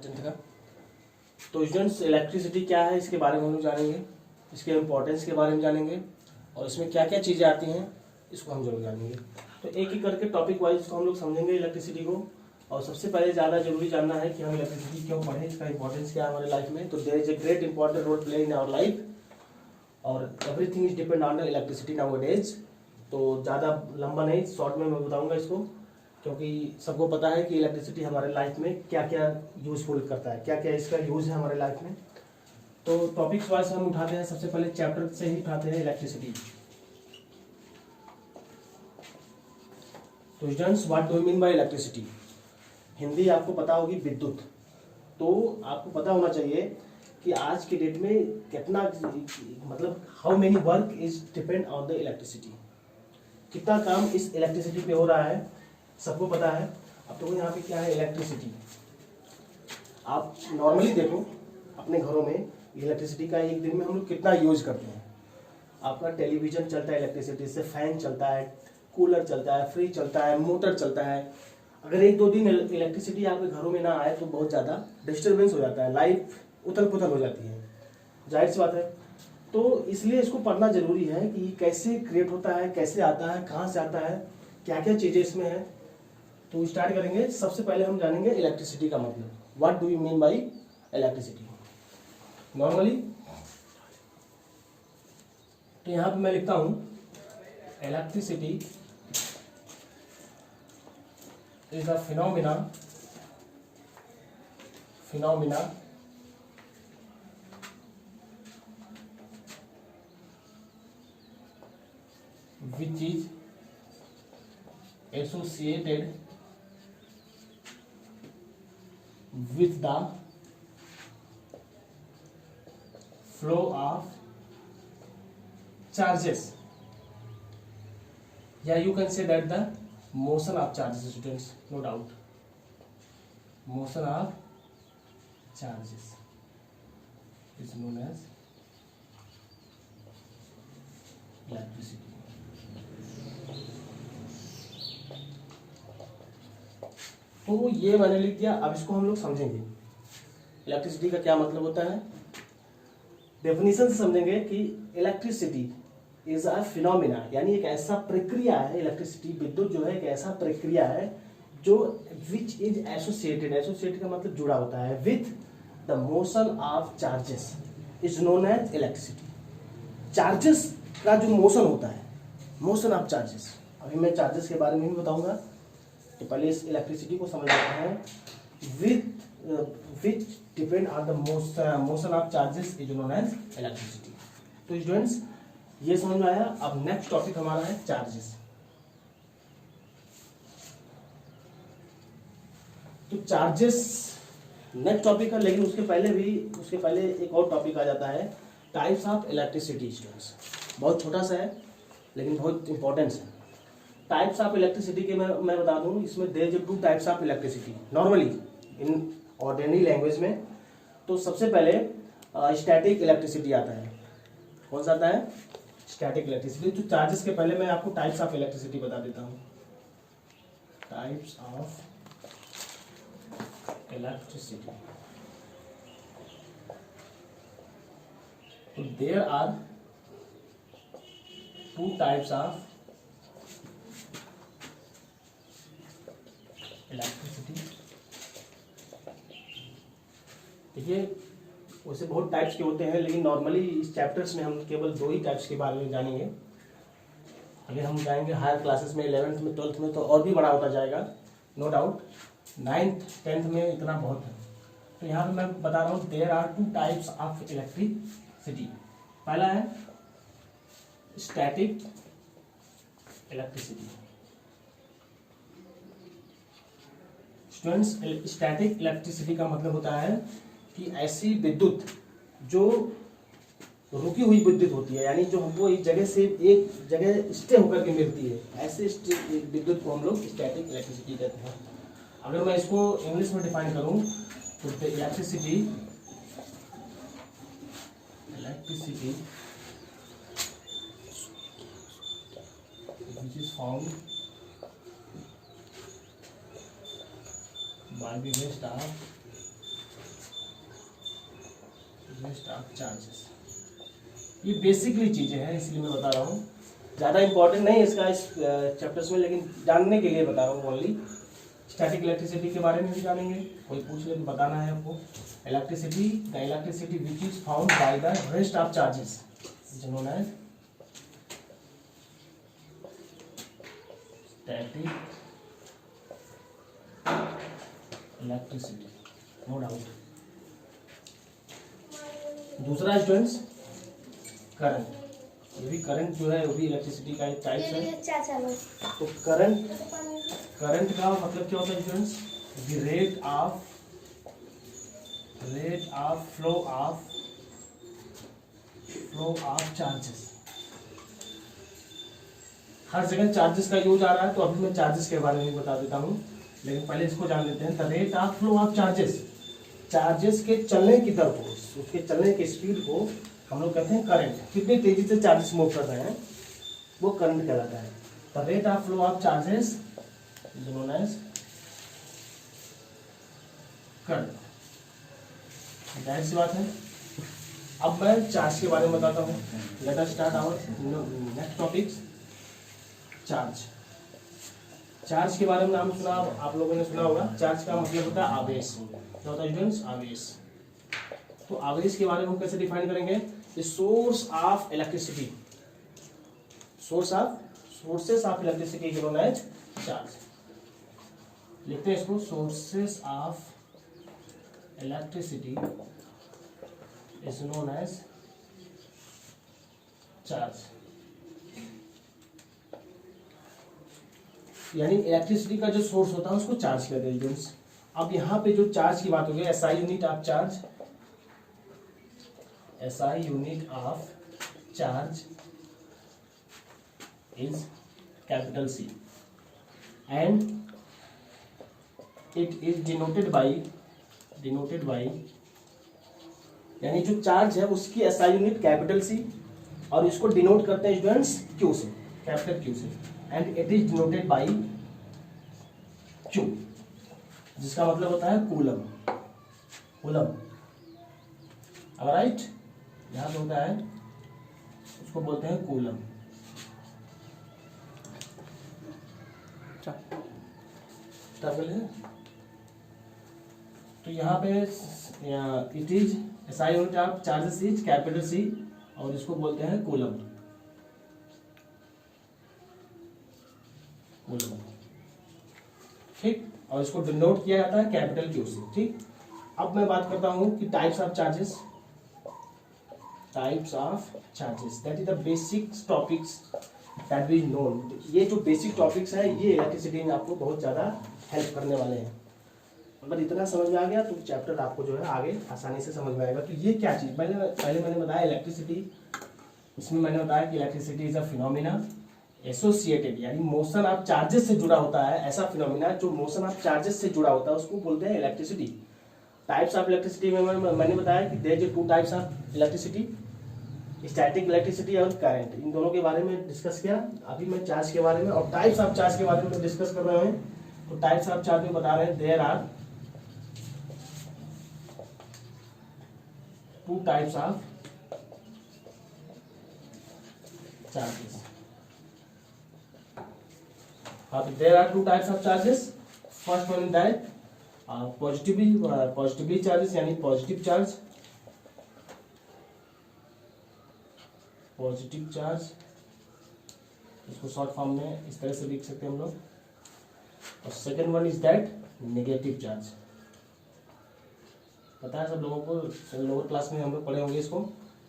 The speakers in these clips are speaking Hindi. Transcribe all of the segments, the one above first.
10th का। तो स्टूडेंट्स इलेक्ट्रिसिटी क्या है इसके बारे में हम लोग जानेंगे, इसके इम्पोर्टेंस के बारे में जानेंगे और इसमें क्या क्या चीज़ें आती हैं इसको हम जरूर जानेंगे। तो एक एक करके टॉपिक वाइज इसको हम लोग समझेंगे इलेक्ट्रिसिटी को। और सबसे पहले ज़्यादा जरूरी जानना है कि हम इलेक्ट्रिसिटी क्यों पढ़ें, इसका इंपॉर्टेंस क्या है हमारे लाइफ में। तो there is a great important role play in our life और everything is depend on the electricity nowadays. तो ज़्यादा लंबा नहीं, शॉर्ट में मैं बताऊंगा इसको, क्योंकि सबको पता है कि इलेक्ट्रिसिटी हमारे लाइफ में क्या क्या यूजफुल करता है, क्या क्या इसका यूज़ है हमारे लाइफ में। तो टॉपिक्स वाइज हम उठाते हैं, सबसे पहले चैप्टर से ही उठाते हैं इलेक्ट्रिसिटी। तो students what do you mean by electricity. Hindi आपको पता होगी विद्युत। तो आपको पता होना चाहिए कि आज के डेट में कितना, मतलब how many work is depend on the electricity, कितना काम इस इलेक्ट्रिसिटी पे हो रहा है सबको पता है। अब तो यहाँ पे क्या है इलेक्ट्रिसिटी, आप नॉर्मली देखो अपने घरों में इलेक्ट्रिसिटी का एक दिन में हम लोग कितना यूज करते हैं। आपका टेलीविजन चलता है इलेक्ट्रिसिटी से, फैन चलता है, कूलर चलता है, फ्रिज चलता है, मोटर चलता है। अगर एक दो दिन इलेक्ट्रिसिटी आपके घरों में ना आए तो बहुत ज़्यादा डिस्टर्बेंस हो जाता है, लाइफ उथल पुथल हो जाती है, जाहिर सी बात है। तो इसलिए इसको पढ़ना जरूरी है कि कैसे क्रिएट होता है, कैसे आता है, कहाँ से आता है, क्या क्या चीज़ें इसमें है। तो स्टार्ट करेंगे। सबसे पहले हम जानेंगे इलेक्ट्रिसिटी का मतलब, what do you mean by electricity. Normally तो यहाँ पे मैं लिखता हूँ electricity is a phenomena which is associated with the flow of charges, yeah, you can say that the motion of charges, students, no doubt, motion of charges is known as electricity. तो ये मैंने लिख दिया। अब इसको हम लोग समझेंगे इलेक्ट्रिसिटी का क्या मतलब होता है। डेफिनेशन से समझेंगे कि इलेक्ट्रिसिटी इज अ फिनोमिना, यानी एक ऐसा प्रक्रिया है, इलेक्ट्रिसिटी विद्युत जो है एक ऐसा प्रक्रिया है जो विच इज एसोसिएटेड, एसोसिएटेड का मतलब जुड़ा होता है, with the motion of charges is known as electricity. Charges का जो मोशन होता है, मोशन ऑफ चार्जेस, अभी मैं चार्जेस के बारे में भी बताऊंगा। तो पहले इस इलेक्ट्रिसिटी को समझ लेते हैं। Which depend on the motion of charges is known as electricity. तो स्टूडेंट्स ये समझ में आया। अब नेक्स्ट टॉपिक हमारा है चार्जेस। तो चार्जेस नेक्स्ट टॉपिक है, लेकिन उसके पहले एक और टॉपिक आ जाता है, टाइप्स ऑफ इलेक्ट्रिसिटी। स्टूडेंट्स बहुत छोटा सा है लेकिन बहुत इंपॉर्टेंट है। टाइप्स ऑफ इलेक्ट्रिसिटी के मैं बता दूं, इसमें there is two types of electricity normally in ordinary language में। तो सबसे पहले स्टैटिक इलेक्ट्रिसिटी आता है। कौन सा आता है? Static electricity. तो चार्जेस के पहले मैं आपको टाइप्स ऑफ इलेक्ट्रिसिटी बता देता हूँ। टाइप्स ऑफ इलेक्ट्रिसिटी, तो there are two types of electricity. देखिए वैसे बहुत टाइप्स के होते हैं, लेकिन नॉर्मली इस चैप्टर्स में हम केवल दो ही टाइप्स के बारे में जानेंगे। अगर हम जाएंगे हायर क्लासेस में, 11th में, 12th में, तो और भी बड़ा होता जाएगा, नो डाउट। 9th 10th में इतना बहुत है। तो यहाँ पे मैं बता रहा हूँ there are two types of electricity. पहला है static electricity. Students static electricity का मतलब होता है कि ऐसी विद्युत जो रुकी हुई विद्युत होती है, यानी जो हमको एक जगह से एक जगह स्टे होकर के मिलती है, ऐसे विद्युत को हम लोग स्टैटिक इलेक्ट्रिसिटी कहते हैं। अगर मैं इसको इंग्लिश में डिफाइन करूं तो electricity which is found by the rest of rest of charges. ये बेसिकली चीज़ें हैं, इसलिए मैं बता रहा हूँ, ज़्यादा इंपॉर्टेंट नहीं है इसका इस चैप्टर्स में, लेकिन जानने के लिए बता रहा हूँ ओनली। स्टैटिक इलेक्ट्रिसिटी के बारे में भी जानेंगे, कोई पूछ ले तो बताना है आपको। Electricity, the electricity which is found by the rest of charges known as static electricity, no doubt. दूसरा स्टूडेंट्स करंट, ये भी करंट जो है वो भी इलेक्ट्रिसिटी का एक टाइप है। तो करंट का मतलब क्या होता है students? The rate of flow of charges. हर जगह चार्जेस का यूज आ रहा है, तो अभी मैं चार्जेस के बारे में बता देता हूँ, लेकिन पहले इसको जान लेते हैं। The rate of flow of charges, charges के चलने की दर को, उसके चलने की स्पीड को हम लोग कहते हैं करंट। कितनी तेजी से चार्जेस मूव कर रहे हैं वो करंट कहलाता है। The rate of flow of charges is known as current. जाहिर सी बात है। अब मैं चार्ज के बारे में बताता हूँ। Let us start our next topic, charge. Charge के बारे में नाम सुना, आप लोगों ने सुना होगा। चार्ज का मतलब होता है आवेश। क्या होता है स्टूडेंट्स? आवेश। तो आवेश के बारे में हम कैसे डिफाइन करेंगे? Source of electricity, sources of electricity is known as charge. लिखते हैं इसको, sources of electricity is known as charge. यानी इलेक्ट्रिसिटी का जो सोर्स होता है उसको चार्ज कहते हैं स्टूडेंट्स। अब यहाँ पे जो चार्ज की बात हो गई, SI unit of charge, SI unit of charge is capital C and it is denoted by यानी जो चार्ज है उसकी SI यूनिट कैपिटल C, और इसको डिनोट करते हैं स्टूडेंट्स Q से, कैपिटल Q से, and it is denoted by Q, जिसका मतलब होता है कूलम। राइट, यहाँ पे होता है, उसको बोलते हैं कूलम। तो यहाँ पे it is SI unit of charges is capital C, और इसको बोलते हैं कूलम। ठीक, और इसको डिनोट किया जाता है कैपिटल क्यू से। ठीक, अब मैं बात करता हूँ कि types of charges, that is the basic topics that we known. ये जो बेसिक टॉपिक्स है ये इलेक्ट्रिसिटी में आपको बहुत ज़्यादा हेल्प करने वाले हैं। अगर इतना समझ में आ गया तो चैप्टर आपको जो है आगे आसानी से समझ में आएगा। तो ये क्या चीज़, पहले मैंने बताया इलेक्ट्रिसिटी, इसमें मैंने बताया कि electricity is a phenomena associated, यानी मोशन ऑफ चार्जेस से जुड़ा होता है। ऐसा फिनोमिना जो मोशन ऑफ चार्जेस से जुड़ा होता है उसको बोलते हैं इलेक्ट्रिसिटी। टाइप्स ऑफ इलेक्ट्रिसिटी में मैंने बताया कि there is two types of electricity, static electricity और करंट। इन दोनों के बारे में डिस्कस किया। अभी मैं चार्ज के बारे में और टाइप्स ऑफ चार्ज के बारे में डिस्कस कर रहे हैं। तो टाइप्स ऑफ चार्ज में बता रहे हैं there are two types of charges. There are two types of charges. First one is that positively charges, यानी पॉजिटिव चार्ज, पॉजिटिव चार्ज, इसको शॉर्ट फॉर्म में इस तरह से लिख सकते हैं हम लोग। और second one is that negative charge. पता है सब लोगों को, लोअर क्लास में हम लोग पढ़े होंगे इसको।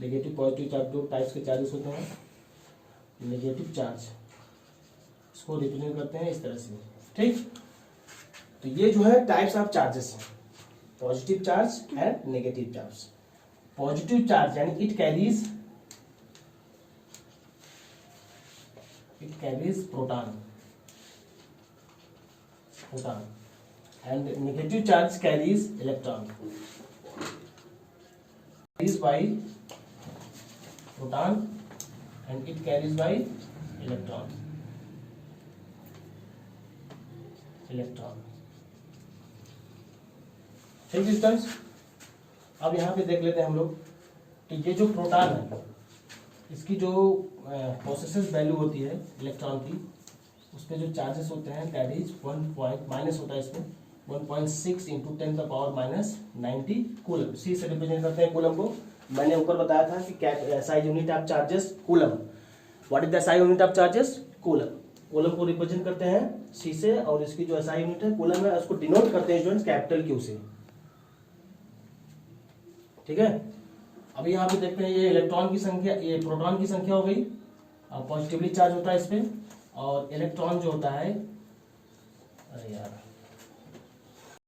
नेगेटिव पॉजिटिव चार्ज, दो टाइप्स के चार्जेस होते हैं। नेगेटिव चार्ज इसको रिप्रेजेंट करते हैं इस तरह से। ठीक, तो ये जो है टाइप्स ऑफ चार्जेस हैं, positive charge and negative charge. Positive charge यानी it carries proton, and negative charge carries electron, carries by proton and it carries by electron। ठीक स्टूडेंट्स, अब यहाँ पे देख लेते हैं हम लोग तो ये जो प्रोटॉन है इसकी जो पॉसेसिव वैल्यू होती है इलेक्ट्रॉन की, उस पर जो चार्जेस होते हैं दैट इज 1 माइनस होता है इसमें 1.6 इंटू 10⁻90 कूलम। सी से रिप्रेजेंट करते हैं कूलम को। मैंने ऊपर बताया था कि SI unit of charges coulomb. What is the SI unit of charges? Coulomb. Coulomb को रिप्रेजेंट करते हैं सी से, और इसकी जो SI यूनिट है कूलम है, उसको डिनोट करते हैं स्टूडेंट्स कैपिटल क्यू से। ठीक है, अभी यहाँ पे देखते हैं ये इलेक्ट्रॉन की संख्या, ये प्रोटॉन की संख्या हो गई, पॉजिटिवली चार्ज होता है इसमें, और इलेक्ट्रॉन जो होता है, अरे यार